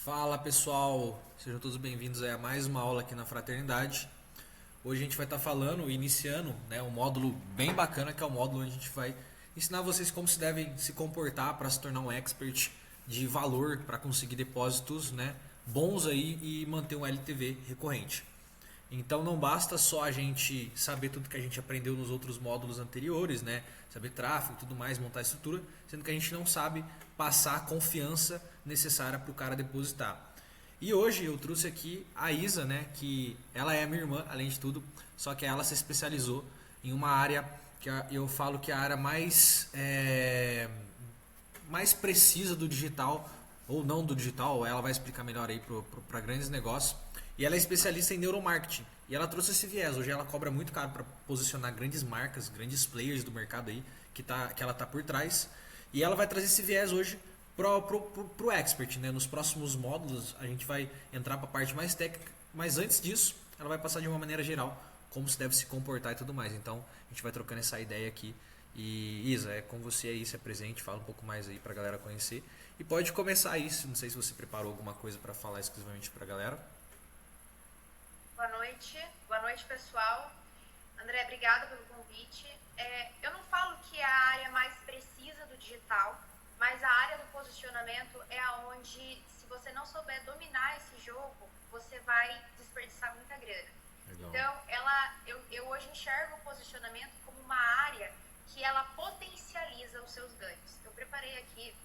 Fala pessoal, sejam todos bem-vindos a mais uma aula aqui na Fraternidade. Hoje a gente vai estar falando, iniciando, um módulo bem bacana, que é o módulo onde a gente vai ensinar vocês como se devem se comportar para se tornar um expert de valor para conseguir depósitos, bons aí e manter um LTV recorrente. Então não basta só a gente saber tudo que a gente aprendeu nos outros módulos anteriores, saber tráfego e tudo mais, montar estrutura, sendo que a gente não sabe passar a confiança necessária para o cara depositar. E hoje eu trouxe aqui a Isa, que ela é minha irmã, além de tudo, só que ela se especializou em uma área que eu falo que é a área mais precisa do digital, ou não do digital, ela vai explicar melhor aí para grandes negócios. E ela é especialista em neuromarketing. E ela trouxe esse viés. Hoje ela cobra muito caro para posicionar grandes marcas, grandes players do mercado aí, que ela tá por trás. E ela vai trazer esse viés hoje pro expert. Nos próximos módulos a gente vai entrar para a parte mais técnica. Mas antes disso, ela vai passar de uma maneira geral como se deve se comportar e tudo mais. Então a gente vai trocando essa ideia aqui. E Isa, é com você aí, se apresente, fala um pouco mais aí pra galera conhecer. E pode começar isso, não sei se você preparou alguma coisa para falar exclusivamente pra galera. Boa noite pessoal. André, obrigada pelo convite. Eu não falo que é a área mais precisa do digital, mas a área do posicionamento é aonde, se você não souber dominar esse jogo, você vai desperdiçar muita grana. Legal. Então, eu hoje enxergo o posicionamento como uma área que ela potencializa os seus ganhos. Eu preparei aqui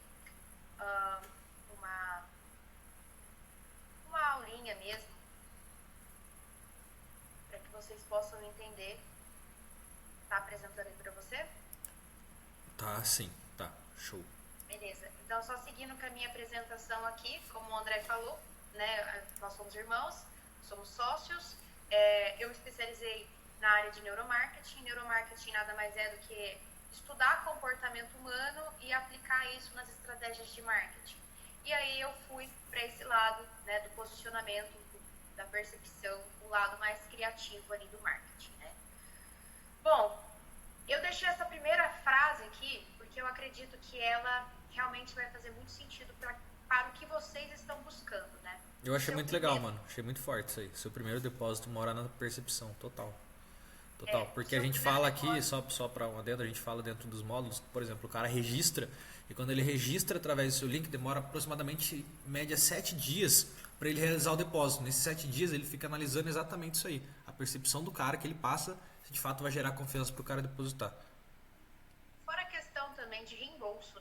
uma aulinha mesmo, para que vocês possam entender. Tá apresentando aí para você? Tá, sim, tá, show. Beleza. Então, só seguindo com a minha apresentação aqui, como o André falou, nós somos irmãos, somos sócios. Eu me especializei na área de neuromarketing. Neuromarketing nada mais é do que estudar comportamento humano e aplicar isso nas estratégias de marketing. E aí eu fui para esse lado, do posicionamento, da percepção, o lado mais criativo ali do marketing, Bom, eu deixei essa primeira frase aqui porque eu acredito que ela realmente vai fazer muito sentido para o que vocês estão buscando, Eu achei muito legal, mano. Achei muito forte isso aí. Seu primeiro depósito mora na percepção, total. Total. Porque a gente fala aqui, só para uma adendo, a gente fala dentro dos módulos, por exemplo, o cara registra, e quando ele registra através do seu link, demora aproximadamente, em média, 7 dias para ele realizar o depósito. Nesses 7 dias ele fica analisando exatamente isso aí. A percepção do cara que ele passa, se de fato vai gerar confiança para o cara depositar. Fora a questão também de reembolso,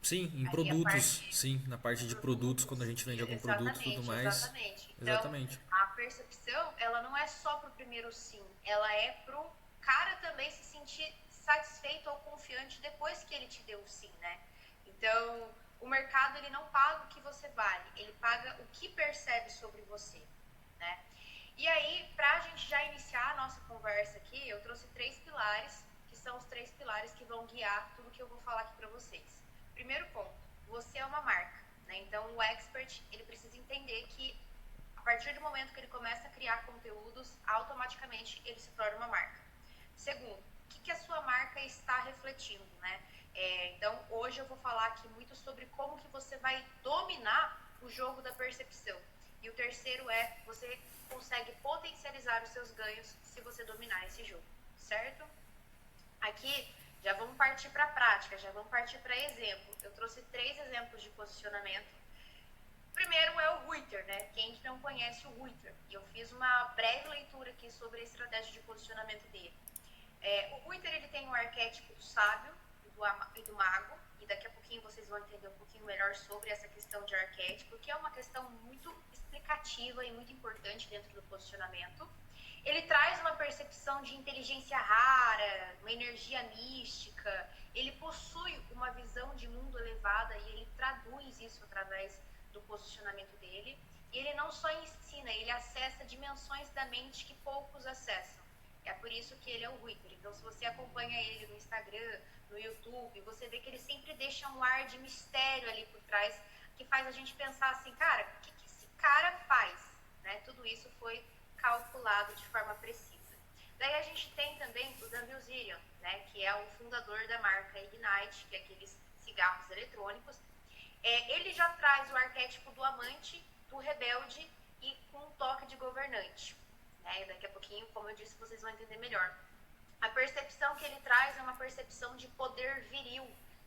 Sim, em aí produtos, sim, na parte de produtos, quando a gente vende algum produto e tudo mais. Exatamente. Então, Exatamente. a percepção, ela não é só pro primeiro sim, ela é pro cara também se sentir satisfeito ou confiante depois que ele te deu o sim, Então, o mercado, ele não paga o que você vale, ele paga o que percebe sobre você, E aí, pra gente já iniciar a nossa conversa aqui, eu trouxe 3 pilares, que são os 3 pilares que vão guiar tudo que eu vou falar aqui pra vocês. Primeiro ponto, você é uma marca, Então, o expert, ele precisa entender que a partir do momento que ele começa a criar conteúdos, automaticamente ele se torna uma marca. Segundo, o que a sua marca está refletindo, Então, hoje eu vou falar aqui muito sobre como que você vai dominar o jogo da percepção. E o terceiro é, você consegue potencializar os seus ganhos se você dominar esse jogo, certo? Aqui, já vamos partir para a prática, já vamos partir para exemplo. Eu trouxe 3 exemplos de posicionamento. O primeiro é o Reuter, Quem não conhece o Reuter? E eu fiz uma breve leitura aqui sobre a estratégia de posicionamento dele. O Reuter, ele tem um arquétipo do sábio e do mago, e daqui a pouquinho vocês vão entender um pouquinho melhor sobre essa questão de arquétipo, que é uma questão muito explicativa e muito importante dentro do posicionamento. Ele traz uma percepção de inteligência rara, uma energia mística, ele possui uma visão de mundo elevada e ele traduz isso através do posicionamento dele. E ele não só ensina, ele acessa dimensões da mente que poucos acessam. É por isso que ele é o Reuter. Então, se você acompanha ele no Instagram, no YouTube, você vê que ele sempre deixa um ar de mistério ali por trás, que faz a gente pensar assim, cara, o que esse cara faz? Tudo isso foi calculado de forma precisa. Daí a gente tem também o Dan Bilzerian, que é o fundador da marca Ignite, que é aqueles cigarros eletrônicos. Ele já traz o arquétipo do amante, do rebelde e com um toque de governante. Né? Daqui a pouquinho, como eu disse, vocês vão entender melhor. A percepção que ele traz é uma percepção de poder viril,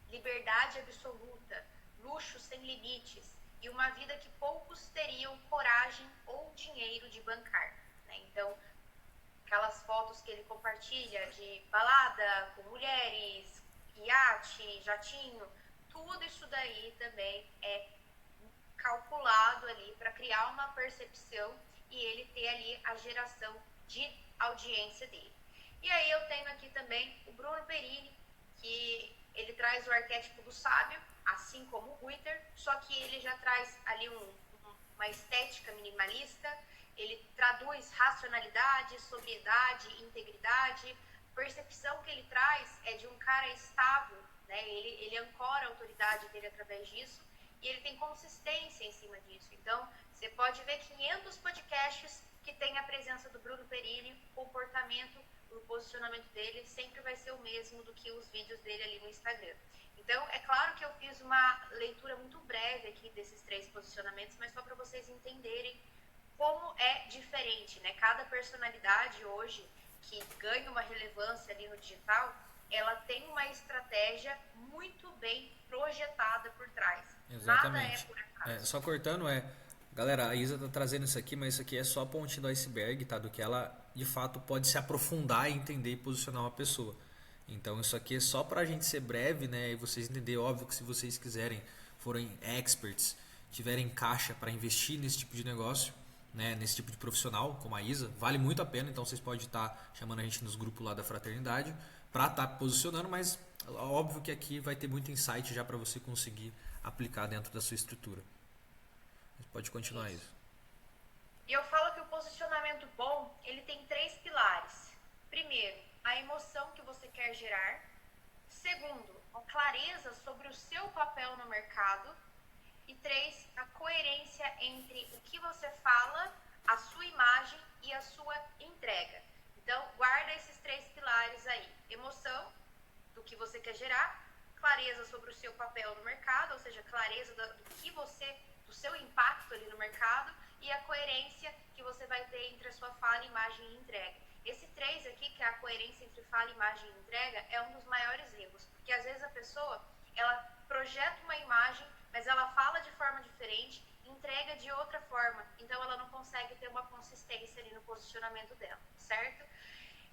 liberdade absoluta, luxo sem limites e uma vida que poucos teriam coragem ou dinheiro de bancar. Né? Então, aquelas fotos que ele compartilha de balada com mulheres, iate, jatinho, tudo isso daí também é calculado ali para criar uma percepção e ele ter ali a geração de audiência dele. E aí eu tenho aqui também o Bruno Perini, que ele traz o arquétipo do sábio, assim como o Ruiter, só que ele já traz ali uma estética minimalista, ele traduz racionalidade, sobriedade, integridade. A percepção que ele traz é de um cara estável, né? Ele ancora a autoridade dele através disso e ele tem consistência em cima disso. Então, você pode ver 500 podcasts que tem a presença do Bruno Perini, o comportamento, o posicionamento dele sempre vai ser o mesmo do que os vídeos dele ali no Instagram. Então, é claro que eu fiz uma leitura muito breve aqui desses 3 posicionamentos, mas só para vocês entenderem como é diferente, né? Cada personalidade hoje que ganha uma relevância ali no digital, ela tem uma estratégia muito bem projetada por trás. Exatamente. Nada é por acaso. Só cortando, galera, a Isa tá trazendo isso aqui, mas isso aqui é só a pontinha do iceberg, tá? Do que ela, de fato, pode se aprofundar e entender e posicionar uma pessoa. Então, isso aqui é só pra gente ser breve, né? E vocês entenderem, óbvio que se vocês quiserem, forem experts, tiverem caixa para investir nesse tipo de negócio, né? Nesse tipo de profissional, como a Isa, vale muito a pena. Então, vocês podem estar chamando a gente nos grupos lá da Fraternidade pra estar posicionando, mas óbvio que aqui vai ter muito insight já para você conseguir aplicar dentro da sua estrutura. Pode continuar isso. E eu falo que o posicionamento bom, ele tem 3 pilares. Primeiro, a emoção que você quer gerar. Segundo, a clareza sobre o seu papel no mercado. E 3, a coerência entre o que você fala, a sua imagem e a sua entrega. Então, guarda esses 3 pilares aí. Emoção, do que você quer gerar. Clareza sobre o seu papel no mercado, ou seja, clareza do seu impacto ali no mercado e a coerência que você vai ter entre a sua fala, imagem e entrega. Esse 3 aqui, que é a coerência entre fala, imagem e entrega, é um dos maiores erros, porque às vezes a pessoa, ela projeta uma imagem, mas ela fala de forma diferente, entrega de outra forma, então ela não consegue ter uma consistência ali no posicionamento dela, certo?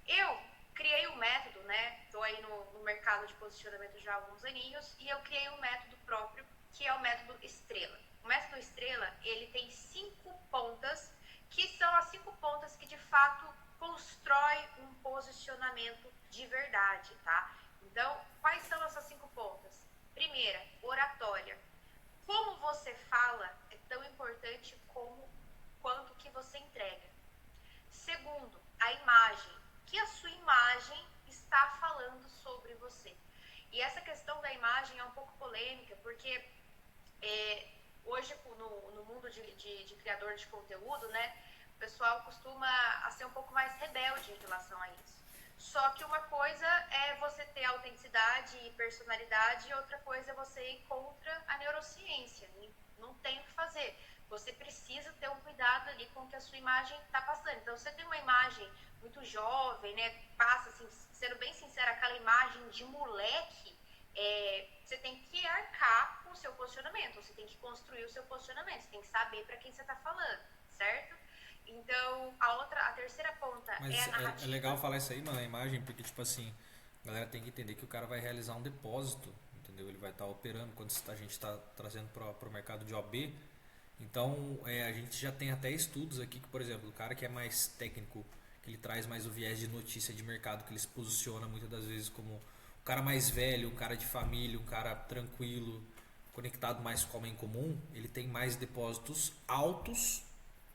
Eu criei um método, né? Estou aí no mercado de posicionamento já há alguns aninhos e eu criei um método próprio, que é o método Estrela. O método Estrela, ele tem 5 pontas, que são as 5 pontas que de fato constrói um posicionamento de verdade, tá? Então, quais são essas 5 pontas? Primeira, oratória. Como você fala é tão importante quanto que você entrega. Segundo, a imagem. Que a sua imagem está falando sobre você. E essa questão da imagem é um pouco polêmica, porque hoje no mundo de criador de conteúdo, né, o pessoal costuma ser um pouco mais rebelde em relação a isso. Só que uma coisa é você ter autenticidade e personalidade, e outra coisa é você ir contra a neurociência. Não tem o que fazer. Você precisa ter um cuidado ali com o que a sua imagem está passando. Então, você tem uma imagem muito jovem, né? Passa, assim, sendo bem sincera, aquela imagem de moleque, você tem que arcar com o seu posicionamento, você tem que construir o seu posicionamento, você tem que saber para quem você está falando, certo? Então, a terceira ponta Mas é a narrativa. é legal falar isso aí, mano, a imagem, porque, tipo assim, a galera tem que entender que o cara vai realizar um depósito, entendeu? Ele vai estar operando quando a gente está trazendo para o mercado de OB. Então, a gente já tem até estudos aqui que, por exemplo, o cara que é mais técnico, que ele traz mais o viés de notícia de mercado, que ele se posiciona muitas das vezes como um cara mais velho, um cara de família, um cara tranquilo, conectado mais com o homem comum, ele tem mais depósitos altos,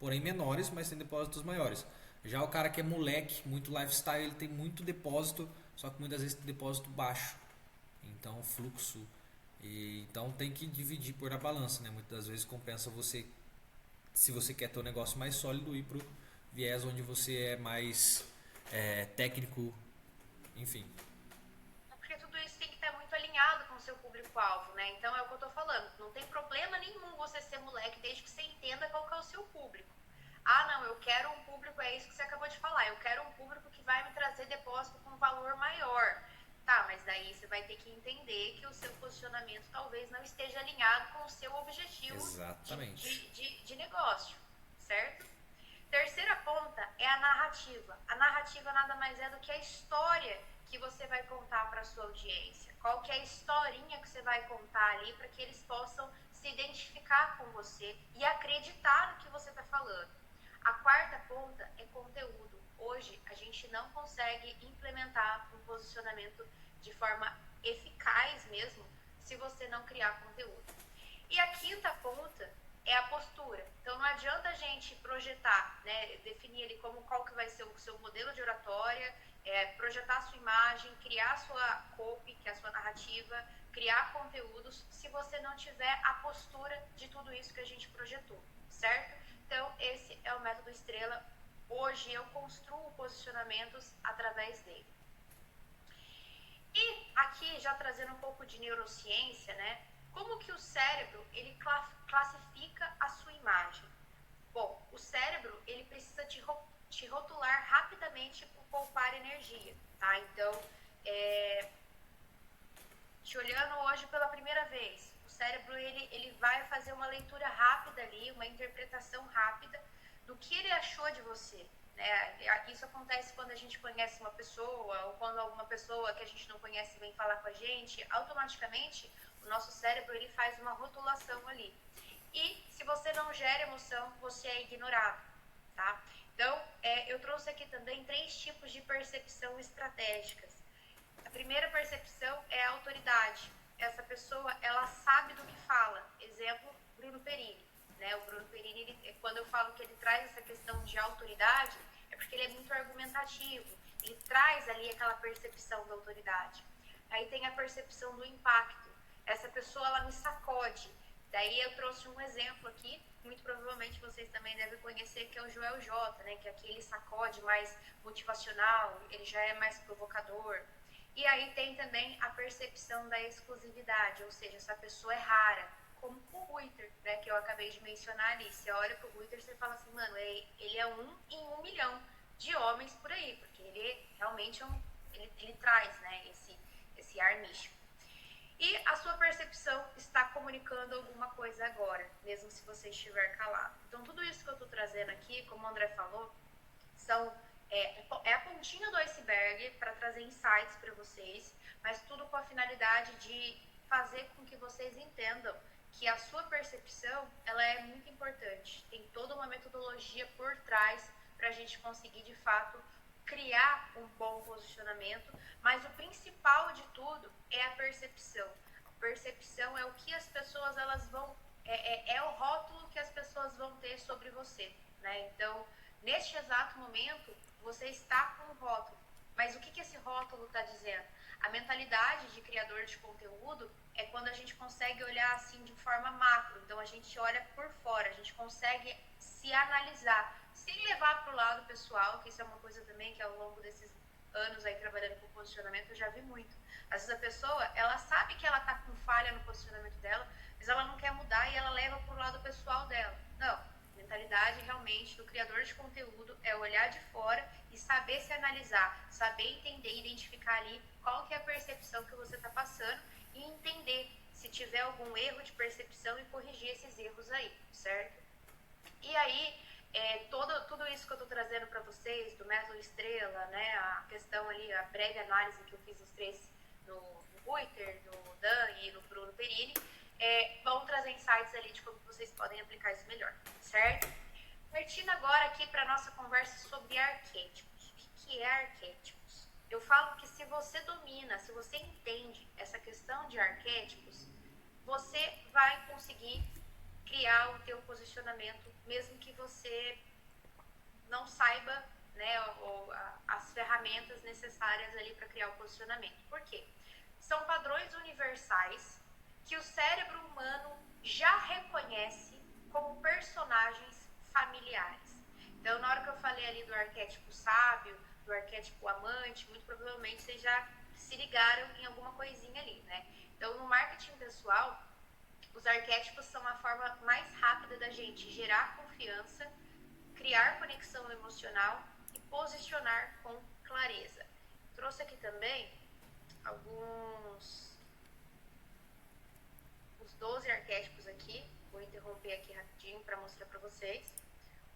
porém menores, mas tem depósitos maiores. Já o cara que é moleque, muito lifestyle, ele tem muito depósito, só que muitas vezes tem depósito baixo. Então, fluxo. Então tem que dividir por na balança, né? Muitas das vezes compensa você, se você quer ter um negócio mais sólido, ir pro viés onde você é mais técnico, enfim. Porque tudo isso tem que estar muito alinhado com o seu público público-alvo, né? Então é o que eu tô falando. Não tem problema nenhum você ser moleque, desde que você entenda qual que é o seu público. Ah, não, eu quero um público, é isso que você acabou de falar, eu quero um público que vai me trazer depósito com valor maior. Tá, mas daí você vai ter que entender que o seu posicionamento talvez não esteja alinhado com o seu objetivo de negócio, certo? Terceira ponta é a narrativa. A narrativa nada mais é do que a história que você vai contar para a sua audiência. Qual que é a historinha que você vai contar ali para que eles possam se identificar com você e acreditar no que você está falando. A quarta ponta é conteúdo. Hoje a gente não consegue implementar um posicionamento de forma eficaz mesmo se você não criar conteúdo. E a quinta ponta é a postura. Então não adianta a gente projetar, né, definir ali qual que vai ser o seu modelo de oratória, projetar a sua imagem, criar a sua copy, que é a sua narrativa, criar conteúdos, se você não tiver a postura de tudo isso que a gente projetou, certo? Então esse é o método Estrela. Hoje eu construo posicionamentos através dele. E aqui, já trazendo um pouco de neurociência, né? Como que o cérebro, ele classifica a sua imagem? Bom, o cérebro, ele precisa te rotular rapidamente por poupar energia, tá? Então, te olhando hoje pela primeira vez, o cérebro, ele vai fazer uma leitura rápida ali, uma interpretação rápida do que ele achou de você. Isso acontece quando a gente conhece uma pessoa ou quando alguma pessoa que a gente não conhece vem falar com a gente, automaticamente o nosso cérebro ele faz uma rotulação ali. E se você não gera emoção, você é ignorado, tá? Então, eu trouxe aqui também 3 tipos de percepção estratégicas. A primeira percepção é a autoridade. Essa pessoa, ela sabe do que fala. Exemplo, Bruno Perini. Né? O Bruno Perini, quando eu falo que ele traz essa questão de autoridade, é porque ele é muito argumentativo. Ele traz ali aquela percepção da autoridade. Aí tem a percepção do impacto. Essa pessoa, ela me sacode. Daí eu trouxe um exemplo aqui, muito provavelmente vocês também devem conhecer, que é o Joel J, né? Que é aquele sacode mais motivacional, ele já é mais provocador. E aí tem também a percepção da exclusividade, ou seja, essa pessoa é rara, como o Ruiter, né, que eu acabei de mencionar ali. Você olha pro Ruiter e você fala assim, mano, ele é 1 em 1 milhão de homens por aí, porque ele realmente ele traz, né, esse ar místico. E a sua percepção está comunicando alguma coisa agora, mesmo se você estiver calado. Então, tudo isso que eu estou trazendo aqui, como o André falou, é a pontinha do iceberg para trazer insights para vocês, mas tudo com a finalidade de fazer com que vocês entendam que a sua percepção, ela é muito importante. Tem toda uma metodologia por trás para a gente conseguir, de fato, criar um bom posicionamento, mas o principal de tudo é a percepção. A percepção é o que as pessoas, elas vão... É o rótulo que as pessoas vão ter sobre você, né? Então, neste exato momento, você está com um rótulo. Mas o que esse rótulo está dizendo? A mentalidade de criador de conteúdo é quando a gente consegue olhar assim de forma macro. Então, a gente olha por fora, a gente consegue se analisar, sem levar para o lado pessoal, que isso é uma coisa também que ao longo desses anos aí trabalhando com posicionamento eu já vi muito. Às vezes a pessoa, ela sabe que ela está com falha no posicionamento dela, mas ela não quer mudar e ela leva para o lado pessoal dela. Não. Mentalidade realmente do criador de conteúdo é olhar de fora e saber se analisar, saber entender, identificar ali qual que é a percepção que você está passando e entender se tiver algum erro de percepção e corrigir esses erros aí, certo? E aí, tudo isso que eu estou trazendo para vocês, do método Estrela, né, a questão ali, a breve análise que eu fiz os 3 no Ruiter, no Dan e no Bruno Perini, vão trazer insights ali de como vocês podem aplicar isso melhor, certo? Partindo agora aqui para a nossa conversa sobre arquétipos. O que é arquétipos? Eu falo que se você domina, se você entende essa questão de arquétipos, você vai conseguir criar o teu posicionamento, mesmo que você não saiba, né, as ferramentas necessárias ali para criar o posicionamento. Por quê? São padrões universais que o cérebro humano já reconhece como personagens familiares. Então, na hora que eu falei ali do arquétipo sábio, do arquétipo amante, muito provavelmente vocês já se ligaram em alguma coisinha ali, né? Então, no marketing pessoal, os arquétipos são a forma mais rápida da gente gerar confiança, criar conexão emocional e posicionar com clareza. Trouxe aqui também os 12 arquétipos aqui. Vou interromper aqui rapidinho para mostrar para vocês.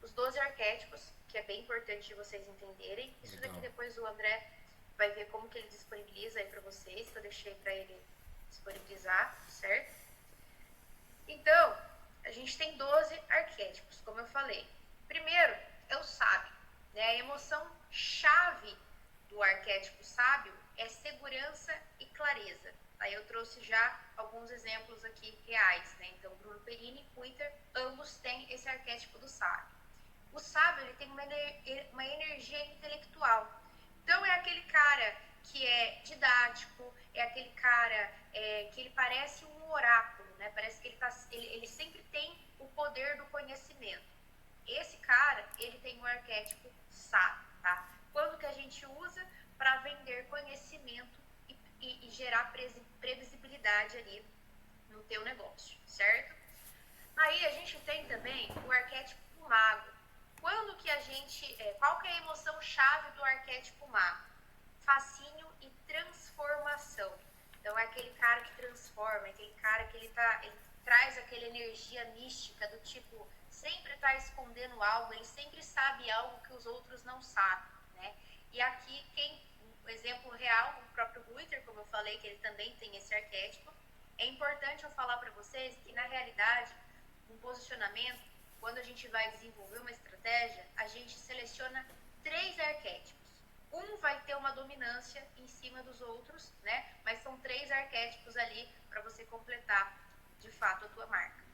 Os 12 arquétipos, que é bem importante de vocês entenderem. Isso daqui depois o André vai ver como que ele disponibiliza aí para vocês, que eu deixei para ele disponibilizar, certo? Então, a gente tem 12 arquétipos, como eu falei. Primeiro é o sábio, né? A emoção chave do arquétipo sábio é segurança e clareza. Aí eu trouxe já alguns exemplos aqui reais, né? Então, Bruno Perini e Twitter, ambos têm esse arquétipo do sábio. O sábio, ele tem uma energia intelectual. Então, é aquele cara que é didático, é aquele cara que ele parece um oráculo, né? Parece que ele sempre tem o poder do conhecimento. Esse cara, ele tem um arquétipo sábio, tá? Quando que a gente usa? Para vender conhecimento e gerar previsibilidade ali no teu negócio, certo? Aí a gente tem também o arquétipo mago. Quando que a gente... qual que é a emoção chave do arquétipo mago? Fascínio e transformação. Então é aquele cara que transforma, é aquele cara que ele traz aquela energia mística do tipo, sempre está escondendo algo, ele sempre sabe algo que os outros não sabem, né? E aqui, o exemplo real, o próprio Twitter, como eu falei, que ele também tem esse arquétipo, é importante eu falar para vocês que, na realidade, um posicionamento, quando a gente vai desenvolver uma estratégia, a gente seleciona 3 arquétipos. Um vai ter uma dominância em cima dos outros, né? Mas são 3 arquétipos ali para você completar, de fato, a tua marca.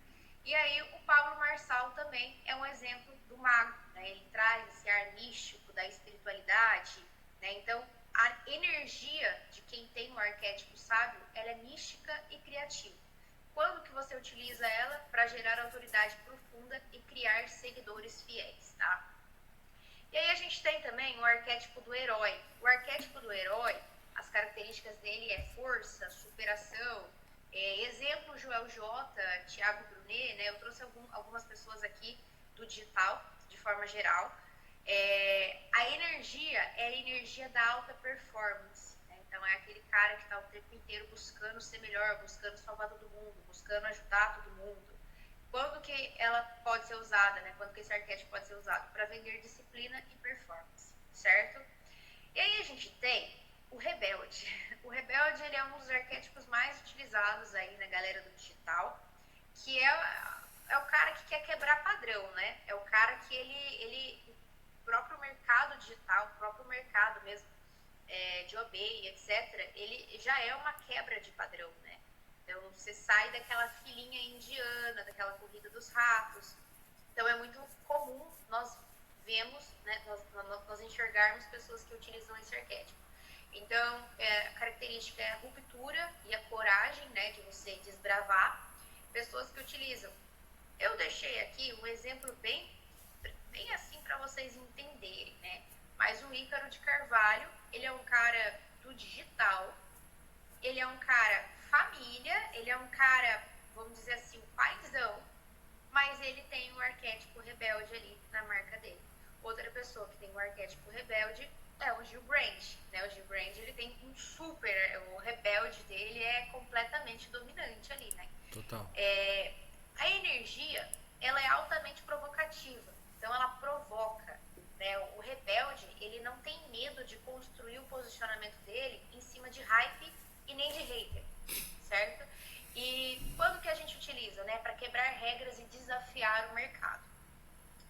E aí o Pablo Marçal também é um exemplo do mago, né? Ele traz esse ar místico da espiritualidade, né? Então, a energia de quem tem o arquétipo sábio, ela é mística e criativa. Quando que você utiliza ela? Para gerar autoridade profunda e criar seguidores fiéis, tá? E aí a gente tem também o arquétipo do herói. O arquétipo do herói, as características dele é força, superação. Exemplo, Joel J, Thiago Brunet, né? Eu trouxe algumas pessoas aqui do digital, de forma geral. A energia é a energia da alta performance. Né? Então, é aquele cara que está o tempo inteiro buscando ser melhor, buscando salvar todo mundo, buscando ajudar todo mundo. Quando que ela pode ser usada, né? Quando que esse arquétipo pode ser usado? Para vender disciplina e performance, certo? E aí a gente tem o rebelde. O rebelde, ele é um dos arquétipos mais utilizados aí na galera do digital, que é o cara que quer quebrar padrão, né? É o cara que o próprio mercado digital, o próprio mercado mesmo, de OB, etc., ele já é uma quebra de padrão, né? Então, você sai daquela filinha indiana, daquela corrida dos ratos. Então, é muito comum nós vemos, né, nós enxergarmos pessoas que utilizam esse arquétipo. Então, a característica é a ruptura e a coragem, né, de você desbravar. Pessoas que utilizam. Eu deixei aqui um exemplo bem assim para vocês entenderem, né? Mas o Ícaro de Carvalho, ele é um cara do digital, ele é um cara família, ele é um cara, vamos dizer assim, um paizão, mas ele tem o arquétipo rebelde ali na marca dele. Outra pessoa que tem o arquétipo rebelde é o Gil Brand, né? O Gil Brand, ele tem um super, o rebelde dele é completamente dominante ali, né? Total. A energia, ela é altamente provocativa, então ela provoca, né? O rebelde, ele não tem medo de construir o posicionamento dele em cima de hype e nem de hater, certo? E quando que a gente utiliza, né? Para quebrar regras e desafiar o mercado.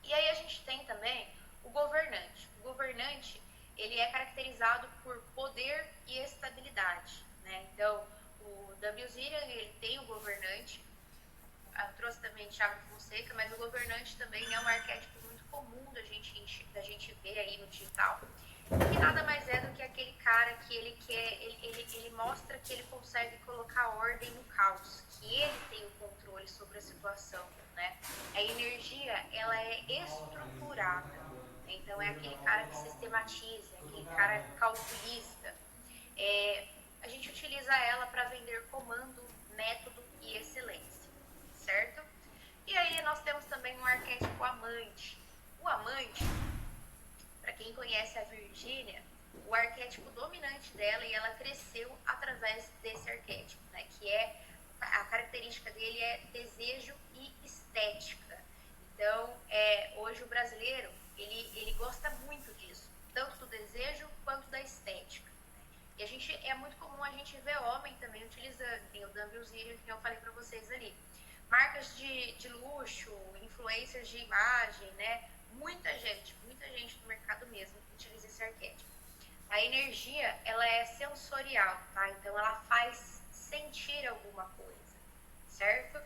E aí a gente tem também o governante. O governante, ele é caracterizado por poder e estabilidade, né? Então, o Dan Bilzerian, ele tem o governante. Eu trouxe também Thiago Fonseca, mas o governante também é um arquétipo muito comum da gente ver aí no digital, que nada mais é do que aquele cara que ele mostra que ele consegue colocar ordem no caos, que ele tem o controle sobre a situação, né? A energia, ela é estruturada, então é aquele cara que sistematiza, é aquele cara calculista. A gente utiliza ela para vender comando, método e excelência, certo? E aí nós temos também um arquétipo amante. O amante, para quem conhece a Virgínia, o arquétipo dominante dela, e ela cresceu através desse arquétipo, né? Que é, a característica dele é desejo e estética. Então, hoje o brasileiro, ele gosta muito disso, tanto do desejo quanto da estética. E é muito comum a gente ver homem também utilizando, tem o Dumbelzillion que eu falei para vocês ali. Marcas de luxo, influencers de imagem, né? Muita gente no mercado mesmo utiliza esse arquétipo. A energia, ela é sensorial, tá? Então, ela faz sentir alguma coisa, certo?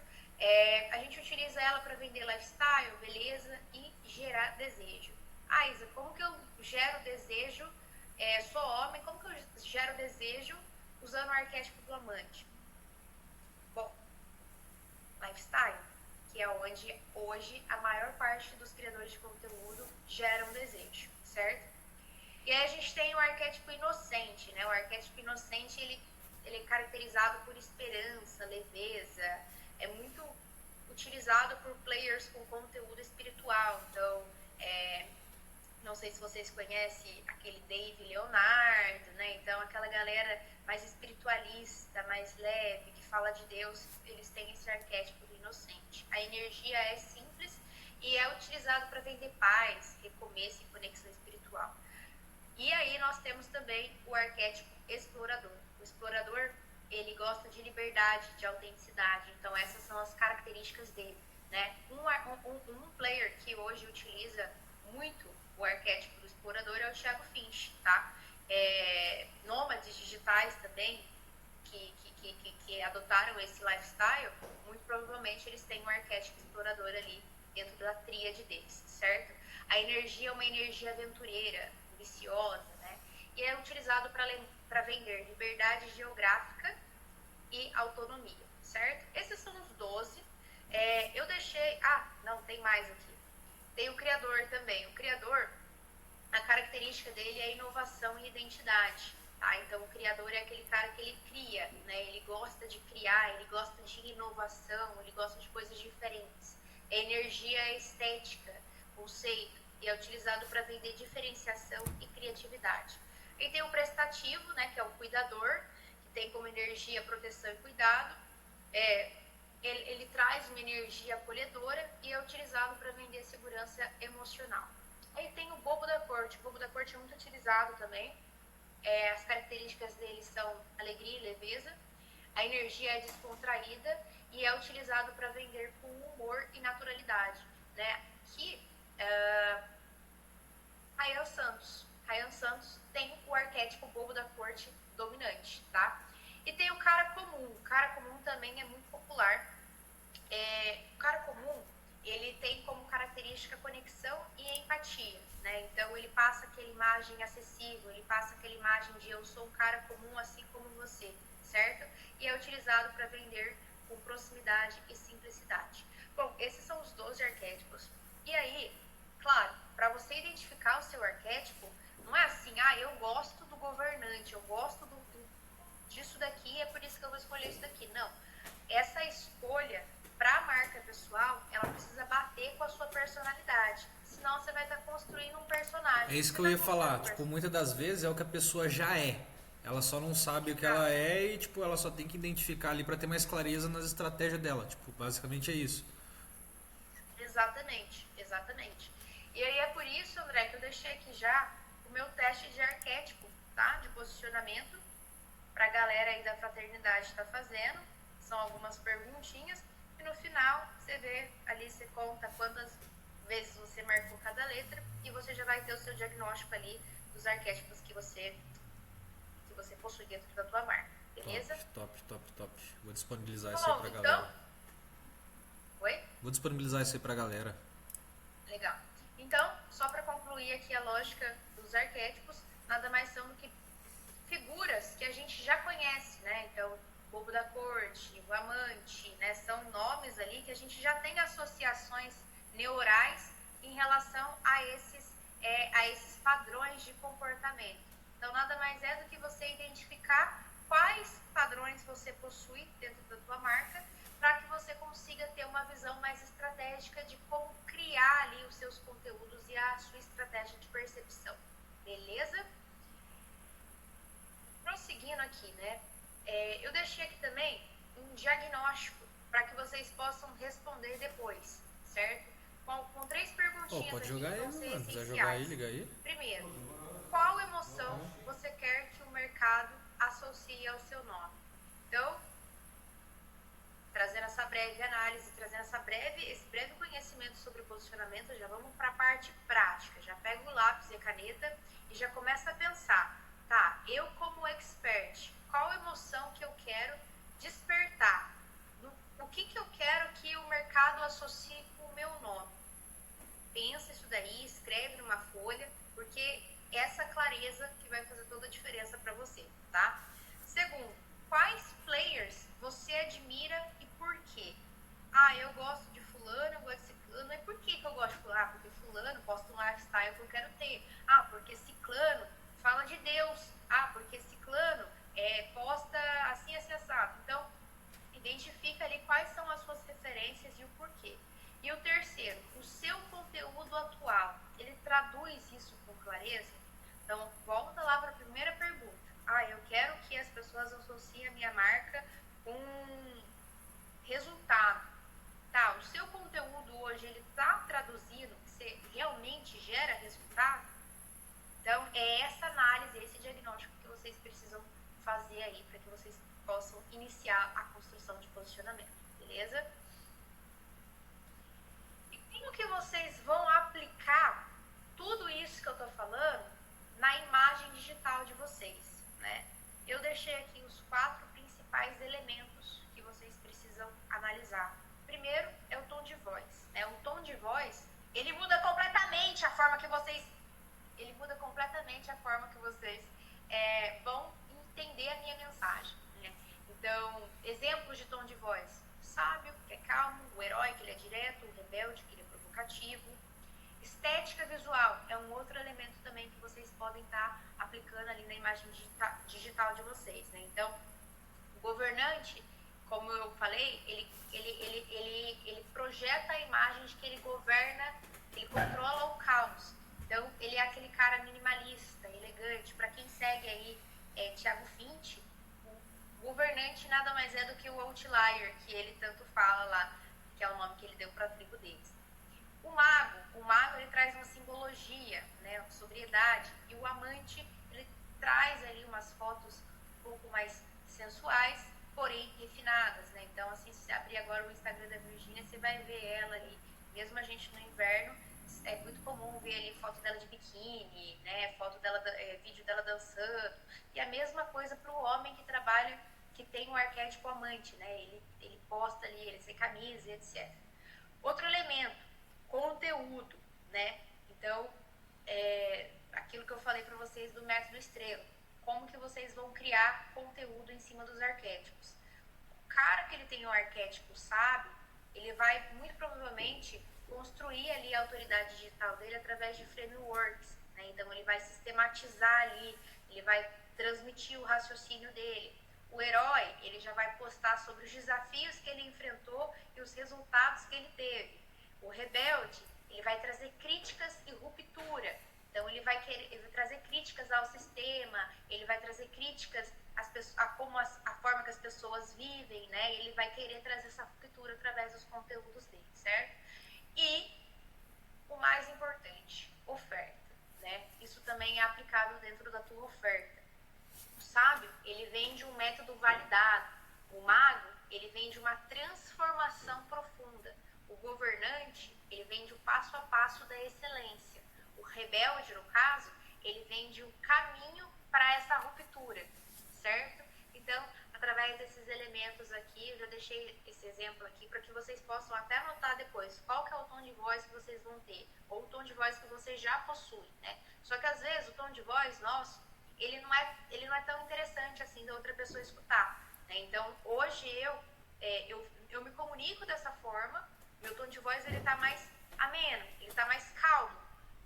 A gente utiliza ela para vender lifestyle, beleza e gerar desejo. Ah, Isa, como que eu gero desejo? Sou homem, como que eu gero desejo usando o arquétipo do amante? Bom, lifestyle, que é onde hoje a maior parte dos criadores de conteúdo geram desejo, certo? E aí a gente tem o arquétipo inocente, né? O arquétipo inocente, ele é caracterizado por esperança, leveza, é muito utilizado por players com conteúdo espiritual. Então, não sei se vocês conhecem aquele Dave Leonardo, né? Então, aquela galera mais espiritualista, mais leve, que fala de Deus, eles têm esse arquétipo do inocente. A energia é simples e é utilizado para vender paz, recomeço e conexão espiritual. E aí nós temos também o arquétipo explorador. O explorador, ele gosta de liberdade, de autenticidade. Então, essas são as características dele, né? Um player que hoje utiliza muito o arquétipo do explorador é o Thiago Finch, tá? Nômades digitais também, que adotaram esse lifestyle, muito provavelmente eles têm um arquétipo explorador ali dentro da tríade deles, certo? A energia é uma energia aventureira, ambiciosa, né? E é utilizado para vender liberdade geográfica e autonomia, certo? Esses são os 12. Eu deixei... não, tem mais aqui. Tem o criador também. O criador, a característica dele é inovação e identidade, tá? Então, o criador é aquele cara que ele cria, né? Ele gosta de criar, ele gosta de inovação, ele gosta de coisas diferentes. A energia é estética, conceito, e é utilizado para vender diferenciação e criatividade. E tem o prestativo, né, que é o cuidador, que tem como energia proteção e cuidado. Ele traz uma energia acolhedora e é utilizado para vender segurança emocional. Aí tem o bobo da corte. O bobo da corte é muito utilizado também. As características dele são alegria e leveza. A energia é descontraída e é utilizado para vender com humor e naturalidade, né? Ryan Santos tem o arquétipo bobo da corte dominante, tá? E tem o cara comum. O cara comum também é muito popular. O cara comum, ele tem como característica conexão e empatia, né? Então ele passa aquela imagem acessível, ele passa aquela imagem de eu sou um cara comum assim como você, certo? E é utilizado para vender com proximidade e simplicidade. Bom, esses são os 12 arquétipos. E aí, claro, para você identificar o seu arquétipo, não é assim, eu gosto do governante, eu gosto disso daqui, é por isso que eu vou escolher isso daqui. Não. Essa escolha para a marca pessoal, ela precisa bater com a sua personalidade. Senão você vai estar construindo um personagem. É isso que eu ia falar. Tipo, muitas das vezes é o que a pessoa já é. Ela só não sabe o que ela é e, tipo, ela só tem que identificar ali para ter mais clareza nas estratégias dela. Tipo, basicamente é isso. Exatamente. E aí é por isso, André, que eu deixei aqui já o meu teste de arquétipo, tá? De posicionamento para a galera aí da fraternidade estar fazendo. São algumas perguntinhas. E no final, você vê ali, você conta quantas vezes você marcou cada letra e você já vai ter o seu diagnóstico ali dos arquétipos que você possui dentro da tua marca. Beleza? Top. Vou disponibilizar isso aí pra galera. Oi? Vou disponibilizar isso aí pra galera. Legal. Então, só para concluir aqui a lógica dos arquétipos, nada mais são do que figuras que a gente já conhece, né? Então, o bobo da corte, o amante, né? São nomes ali que a gente já tem associações neurais em relação a esses padrões de comportamento. Então, nada mais é do que você identificar quais padrões você possui dentro da tua marca para que você consiga ter uma visão mais estratégica de como criar ali os seus conteúdos e a sua estratégia de percepção. Beleza? Prosseguindo aqui, né? Eu deixei aqui também um diagnóstico para que vocês possam responder depois, certo? Com 3 perguntinhas Pode aqui jogar que aí, vão ser mano. Se quiser essenciais. jogar aí, liga aí. Primeiro, qual emoção você quer que o mercado associe ao seu nome? Então, trazendo essa breve análise, trazendo esse breve conhecimento sobre o posicionamento, já vamos para a parte prática. Já pega o lápis e a caneta e já começa a pensar, tá, eu como expert, qual emoção que eu quero despertar? O que eu quero que o mercado associe com o meu nome? Pensa isso daí, escreve numa folha, porque essa clareza que vai fazer toda a diferença para você, tá? Segundo, quais players você admira e por quê? Eu gosto de fulano, eu gosto de ciclano. E por que eu gosto de fulano? Porque fulano posta um lifestyle que eu quero ter. Porque ciclano fala de Deus. Porque ciclano posta assim, assim, assado. Então, identifica ali quais são as suas referências e o porquê. E o terceiro, o seu conteúdo atual, ele traduz isso com clareza? Então, volta lá para a primeira pergunta. Eu quero que as pessoas associem a minha marca com resultado. Tá, o seu conteúdo hoje, ele está traduzindo, você realmente gera resultado? Então, é essa análise, esse diagnóstico que vocês precisam fazer aí para que vocês possam iniciar a construção de posicionamento, beleza? E como que vocês vão aplicar tudo isso que eu estou falando na imagem digital de vocês, né? Eu deixei aqui os 4 principais elementos que vocês precisam analisar. Primeiro é o tom de voz, né? O tom de voz, ele muda completamente a forma que vocês vão entender a minha mensagem, né? Então, exemplos de tom de voz: sábio, que é calmo; o herói, que ele é direto; o rebelde, que ele é provocativo. Estética visual é um outro elemento também que vocês podem estar aplicando ali na imagem digital de vocês, né? Então, o governante, como eu falei, ele projeta a imagem de que ele governa, ele controla o caos. Então, ele é aquele cara minimalista, elegante. Para quem segue aí Thiago Fint, o governante nada mais é do que o outlier, que ele tanto fala lá, que é o nome que ele deu para a tribo deles. O mago ele traz uma simbologia, né, sobriedade, e o amante ele traz ali umas fotos um pouco mais sensuais, porém refinadas, né? Então, assim, se você abrir agora o Instagram da Virgínia, você vai ver ela ali, mesmo a gente no inverno, é muito comum ver ali foto dela de biquíni, né, foto dela, vídeo dela dançando, e a mesma coisa para o homem que trabalha, que tem um arquétipo amante, né? Ele posta ali, ele sem camisa, etc. Outro elemento, conteúdo, né? Então, aquilo que eu falei para vocês do método estrela, como que vocês vão criar conteúdo em cima dos arquétipos. O cara que ele tem um arquétipo sábio, ele vai muito provavelmente construir ali a autoridade digital dele através de frameworks, né? Então ele vai sistematizar ali, ele vai transmitir o raciocínio dele. O herói, ele já vai postar sobre os desafios que ele enfrentou e os resultados que ele teve. O rebelde, ele vai trazer críticas e ruptura. Então ele vai trazer críticas ao sistema, ele vai trazer críticas a forma que as pessoas vivem, né? Ele vai querer trazer essa ruptura através dos conteúdos dele, certo? E o mais importante, oferta, né? Isso também é aplicável dentro da tua oferta. O sábio, ele vem de um método validado. O mago, ele vem de uma transformação profunda. O governante, ele vem de um passo a passo da excelência. O rebelde, no caso, ele vem de um caminho para essa ruptura, certo? Então, através desses elementos aqui, eu já deixei esse exemplo aqui para que vocês possam até anotar depois qual que é o tom de voz que vocês vão ter, ou o tom de voz que vocês já possuem, né? Só que às vezes o tom de voz nosso, ele não é tão interessante assim da outra pessoa escutar, né? Então, hoje eu me comunico dessa forma, meu tom de voz ele tá mais ameno, ele tá mais calmo,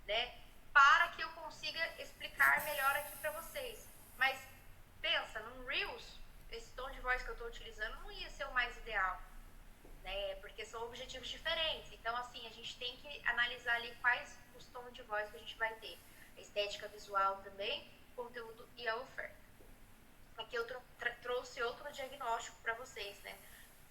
né? Para que eu consiga consiga explicar melhor aqui para vocês. Mas pensa, num Reels, esse tom de voz que eu estou utilizando não ia ser o mais ideal, né? Porque são objetivos diferentes. Então, assim, a gente tem que analisar ali quais os tons de voz que a gente vai ter. A estética visual também, o conteúdo e a oferta. Aqui eu trouxe outro diagnóstico para vocês, né?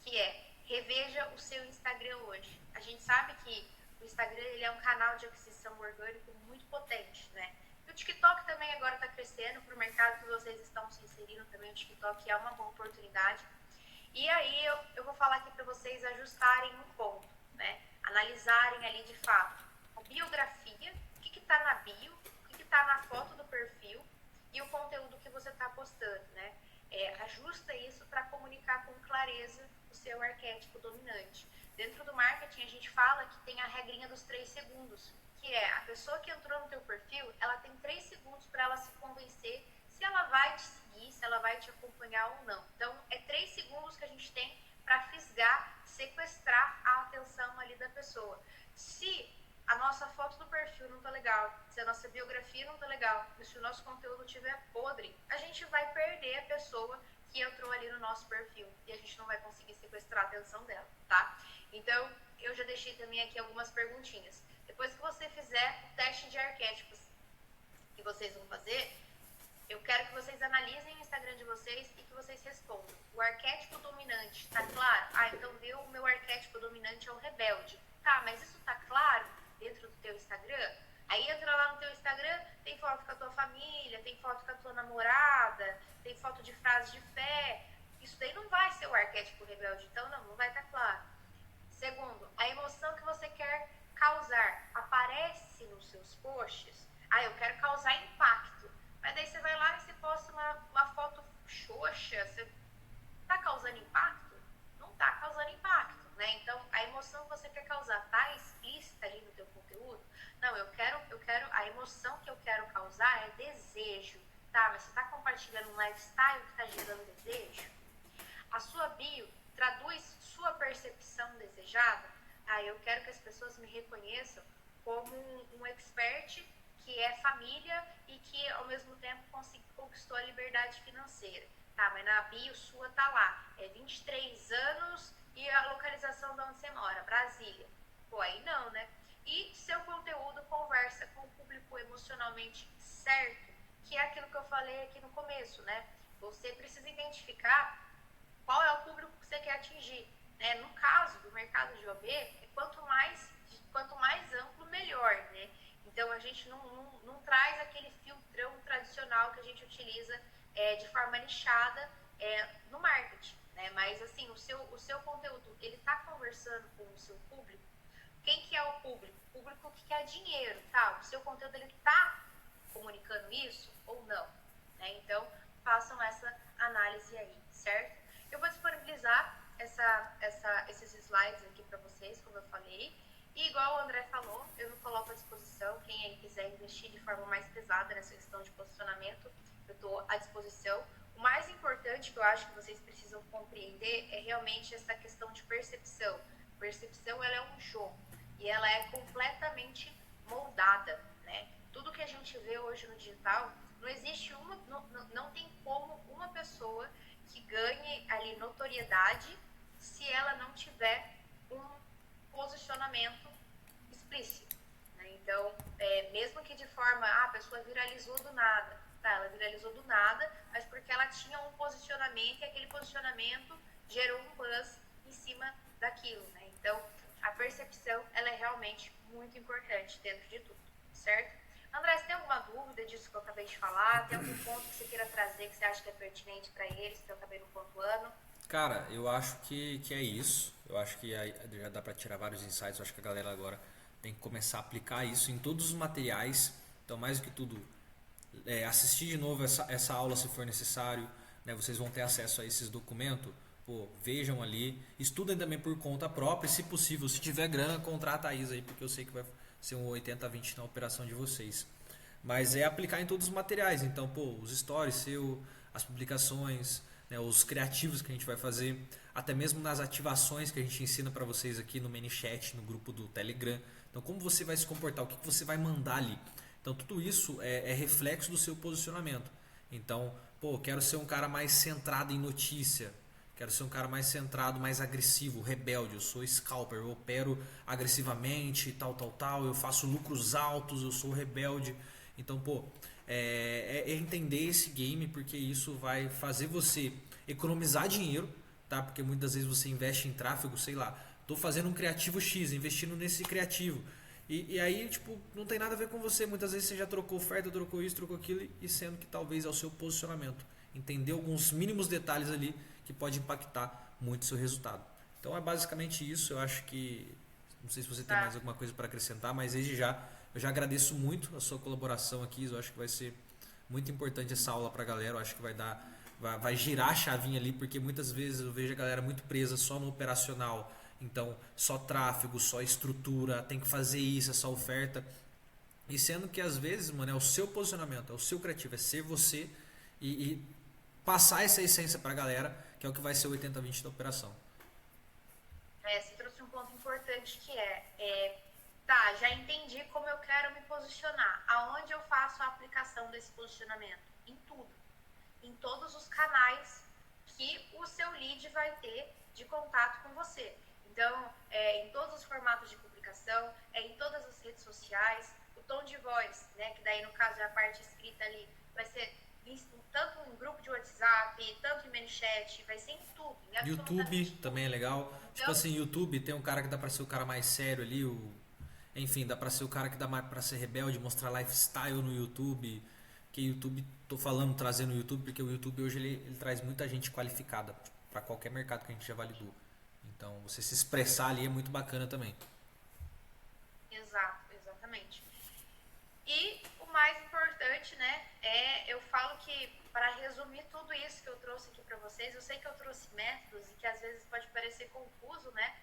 Que é, reveja o seu Instagram hoje. A gente sabe que o Instagram ele é um canal de aquisição orgânico muito potente, né? E o TikTok também agora está crescendo para o mercado que vocês estão se inserindo também. O TikTok é uma boa oportunidade. E aí eu vou falar aqui para vocês ajustarem um ponto, né? Analisarem ali de fato a biografia, o que está na bio, o que está na foto do perfil e o conteúdo que você está postando, né? Ajusta isso para comunicar com clareza o seu arquétipo dominante. Dentro do marketing a gente fala que tem a regrinha dos 3 segundos, que é a pessoa que entrou no teu perfil, ela tem 3 segundos para ela se convencer se ela vai te seguir, se ela vai te acompanhar ou não. Então, é 3 segundos que a gente tem para fisgar, sequestrar a atenção ali da pessoa. Se a nossa foto do perfil não tá legal, se a nossa biografia não tá legal, e se o nosso conteúdo estiver podre, a gente vai perder a pessoa que entrou ali no nosso perfil e a gente não vai conseguir sequestrar a atenção dela, tá? Então, eu já deixei também aqui algumas perguntinhas. Depois que você fizer o teste de arquétipos que vocês vão fazer, eu quero que vocês analisem o Instagram de vocês e que vocês respondam. O arquétipo dominante, tá claro? Então o meu arquétipo dominante é o rebelde. Tá, mas isso tá claro dentro do teu Instagram? Aí entra lá no teu Instagram, tem foto com a tua família, tem foto com a tua namorada, tem foto de frases de fé. Isso daí não vai ser o arquétipo rebelde, então não vai estar claro. Segundo, a emoção que você quer causar aparece nos seus posts? Eu quero causar impacto. Mas daí você vai lá e você posta uma foto xoxa, você tá causando impacto? Não tá causando impacto, né? Então, a emoção que você quer causar tá explícita ali no teu conteúdo? Não, a emoção que eu quero causar é desejo, tá? Mas você tá compartilhando um lifestyle que tá gerando desejo? A sua bio traduz sua percepção desejada? Eu quero que as pessoas me reconheçam como um expert que é família e que ao mesmo tempo conquistou a liberdade financeira. Tá, mas na bio sua tá lá, 23 anos e a localização de onde você mora, Brasília. Pô, aí não, né? E seu conteúdo conversa com o público emocionalmente certo, que é aquilo que eu falei aqui no começo, né? Você precisa identificar qual é o público que você quer atingir, né? No caso do mercado de OB, quanto mais amplo, melhor, né? Então, a gente não traz aquele filtrão tradicional que a gente utiliza de forma nichada no marketing, né? Mas, assim, o seu conteúdo, ele está conversando com o seu público? Quem que é o público? O público que quer dinheiro, tá? O seu conteúdo, ele está comunicando isso ou não? Né? Então, façam essa análise aí, certo? Eu vou disponibilizar esses slides aqui para vocês, como eu falei. E igual o André falou, eu me coloco à disposição. Quem aí quiser investir de forma mais pesada nessa questão de posicionamento, eu estou à disposição. O mais importante que eu acho que vocês precisam compreender é realmente essa questão de percepção. Percepção, ela é um jogo e ela é completamente moldada, né? Tudo que a gente vê hoje no digital, não tem como uma pessoa que ganhe ali notoriedade se ela não tiver um posicionamento explícito, né? Então, mesmo que de forma, a pessoa viralizou do nada, tá? Ela viralizou do nada, mas porque ela tinha um posicionamento e aquele posicionamento gerou um buzz em cima daquilo, né? Então, a percepção, ela é realmente muito importante dentro de tudo, certo? André, você tem alguma dúvida disso que eu acabei de falar? Tem algum ponto que você queira trazer que você acha que é pertinente para eles, que eu acabei não pontuando? Cara, eu acho que é isso. Eu acho que já dá para tirar vários insights. Eu acho que a galera agora tem que começar a aplicar isso em todos os materiais. Então, mais do que tudo, assistir de novo essa aula se for necessário. Né? Vocês vão ter acesso a esses documentos. Pô, vejam ali. Estudem também por conta própria. Se possível, se tiver grana, contrata a Isa aí, porque eu sei que vai ser um 80-20 na operação de vocês. Mas é aplicar em todos os materiais. Então, pô, os stories as publicações, né, os criativos que a gente vai fazer, até mesmo nas ativações que a gente ensina para vocês aqui no ManyChat, no grupo do Telegram. Então, como você vai se comportar, o que você vai mandar ali. Então tudo isso é reflexo do seu posicionamento. Então, pô, quero ser um cara mais centrado em notícia. Quero ser um cara mais centrado, mais agressivo, rebelde. Eu sou scalper, eu opero agressivamente, tal, tal, tal. Eu faço lucros altos, eu sou rebelde. Então, pô, é entender esse game, porque isso vai fazer você economizar dinheiro, tá? Porque muitas vezes você investe em tráfego, sei lá, tô fazendo um criativo X, investindo nesse criativo. E aí, tipo, não tem nada a ver com você. Muitas vezes você já trocou oferta, trocou isso, trocou aquilo, e sendo que talvez é o seu posicionamento. Entender alguns mínimos detalhes ali que pode impactar muito o seu resultado. Então é basicamente isso. Eu acho que. Não sei se você tem Tá. mais alguma coisa para acrescentar, mas desde já eu já agradeço muito a sua colaboração aqui. Eu acho que vai ser muito importante essa aula para a galera. Eu acho que vai dar. Vai girar a chavinha ali, porque muitas vezes eu vejo a galera muito presa só no operacional. Então, só tráfego, só estrutura, tem que fazer isso, essa oferta. E sendo que às vezes, mano, é o seu posicionamento, é o seu criativo, é ser você e passar essa essência pra galera, que é o que vai ser o 80-20 da operação. Você trouxe um ponto importante que tá, já entendi como eu quero me posicionar. Aonde eu faço a aplicação desse posicionamento? Em tudo. Em todos os canais que o seu lead vai ter de contato com você. Então, em todos os formatos de publicação, em todas as redes sociais, o tom de voz, né, que daí no caso é a parte escrita ali, vai ser tanto em grupo de WhatsApp, tanto em ManyChat, vai ser em tudo, em YouTube absolutamente tudo. também é legal. Tipo Então, assim, YouTube tem um cara que dá pra ser o cara mais sério ali, enfim, dá pra ser o cara que dá mais pra ser rebelde, mostrar lifestyle no YouTube. Que YouTube, tô falando, trazendo o YouTube, porque o YouTube hoje ele traz muita gente qualificada pra qualquer mercado que a gente já validou. Então, você se expressar ali é muito bacana também. exato, exatamente. E o mais importante, né, eu falo que para resumir tudo isso que eu trouxe aqui para vocês, eu sei que eu trouxe métodos e que às vezes pode parecer confuso, né?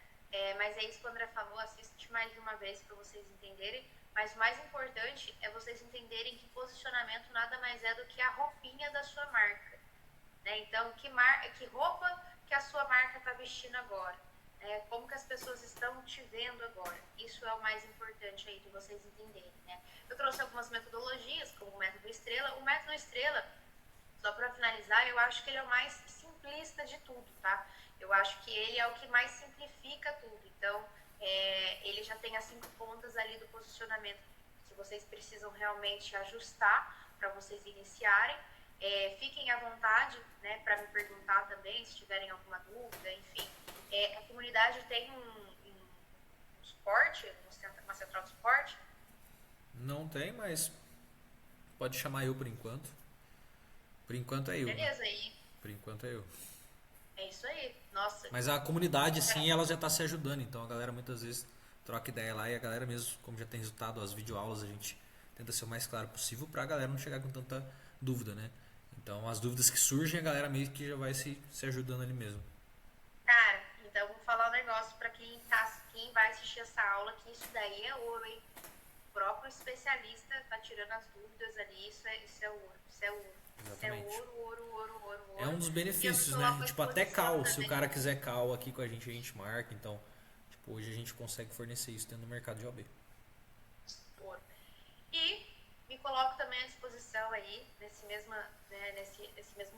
Mas é isso que o André falou, assiste mais de uma vez para vocês entenderem. Mas o mais importante é vocês entenderem que posicionamento nada mais é do que a roupinha da sua marca. Né? Então, que roupa que a sua marca está vestindo agora? Como que as pessoas estão te vendo agora? Isso é o mais importante aí de vocês entenderem. Né? Eu trouxe algumas metodologias, como o método Estrela. O método Estrela, só para finalizar, eu acho que ele é o mais simplista de tudo, tá? Eu acho que ele é o que mais simplifica tudo. Então, ele já tem as 5 pontas ali do posicionamento que vocês precisam realmente ajustar para vocês iniciarem. Fiquem à vontade, né, para me perguntar também, se tiverem alguma dúvida, enfim. A comunidade tem um suporte, uma central de suporte? Não tem, mas pode chamar eu por enquanto. Por enquanto é eu, né? Beleza, aí. Por enquanto é eu. É isso aí. Nossa. Mas a comunidade, sim, ela já está se ajudando. Então a galera muitas vezes troca ideia lá e a galera mesmo, como já tem resultado, as videoaulas, a gente tenta ser o mais claro possível para a galera não chegar com tanta dúvida, né? Então as dúvidas que surgem, a galera meio que já vai se ajudando ali mesmo. Cara, então vou falar um negócio para quem vai assistir essa aula, que isso daí é ouro, hein? O próprio especialista tá tirando as dúvidas ali, isso é ouro, isso é ouro. Exatamente. Isso é ouro, ouro, ouro, ouro, ouro. É um dos E eu benefícios, me né? coloco à Tipo, até disposição call, se o também. cara quiser call aqui com a gente marca. Então, tipo, hoje a gente consegue fornecer isso dentro do mercado de OB. Ouro. E me coloco também à disposição aí, nesse mesmo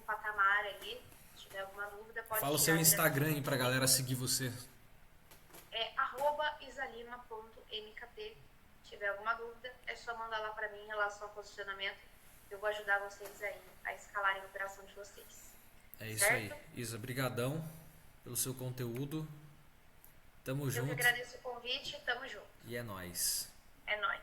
patamar aí. Se tiver alguma dúvida, pode Fala o tirar seu Instagram aí pra galera seguir você. @isalima.mkt. Se tiver alguma dúvida, é só mandar lá para mim em relação ao posicionamento. Eu vou ajudar vocês aí a escalarem a operação de vocês. É isso Certo? aí. Isa, brigadão pelo seu conteúdo. Tamo Eu que junto agradeço o convite. Tamo junto. e é nóis. É nóis.